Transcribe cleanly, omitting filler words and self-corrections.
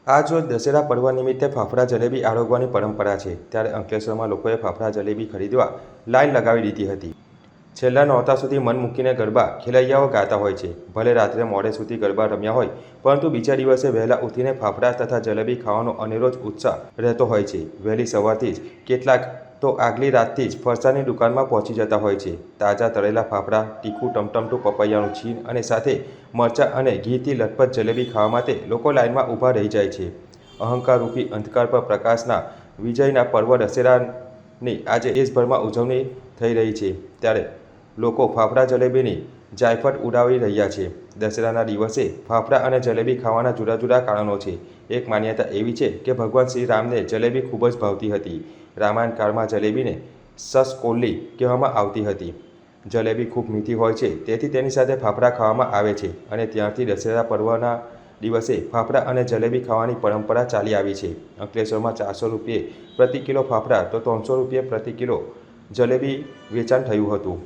આજ રોજ દશેરા પર્વ નિમિત્તે ફાફડા જલેબી આરોગવાની પરંપરા છે, ત્યારે અંકલેશ્વરમાં લોકોએ ફાફડા જલેબી ખરીદવા લાઈન લગાવી દીધી હતી. છેલ્લા નોરતા સુધી મન મૂકીને ગરબા ખેલૈયાઓ ગાતા હોય છે. ભલે રાત્રે મોડે સુધી ગરબા રમ્યા હોય, પરંતુ બીજા દિવસે વહેલા ઉઠીને ફાફડા તથા જલેબી ખાવાનો અનેરો જ ઉત્સાહ રહેતો હોય છે. વહેલી સવારથી જ કેટલાક તો આગલી રાતથી જ ફરસાણની દુકાનમાં પહોંચી જતા હોય છે. તાજા તળેલા ફાફડા, તીખું ટમટમતું પપૈયાનું છીણ અને સાથે મરચાં અને ઘીથી લથપથ જલેબી ખાવા માટે લોકો લાઇનમાં ઊભા રહી જાય છે. અહંકારરૂપી અંધકાર પર પ્રકાશના વિજયના પર્વ દશેરાની આજે દેશભરમાં ઉજવણી થઈ રહી છે, ત્યારે લોકો ફાફડા જલેબીની જાયફત ઉડાવી રહ્યા છે. દશેરાના દિવસે ફાફડા અને જલેબી ખાવાના જુદા જુદા કારણો છે. એક માન્યતા એવી છે કે ભગવાન શ્રી રામને જલેબી ખૂબ જ ભાવતી હતી. રામાયણ કાળમાં જલેબીને શસકોલી કહેવામાં આવતી હતી. જલેબી ખૂબ મીઠી હોય છે, તેથી તેની સાથે ફાફડા ખાવામાં આવે છે અને ત્યારથી દશેરા પર્વના દિવસે ફાફડા અને જલેબી ખાવાની પરંપરા ચાલી આવી છે. અંકલેશ્વરમાં 400 રૂપિયે પ્રતિ કિલો ફાફડા તો 300 રૂપિયે પ્રતિ કિલો જલેબી વેચાણ થયું હતું.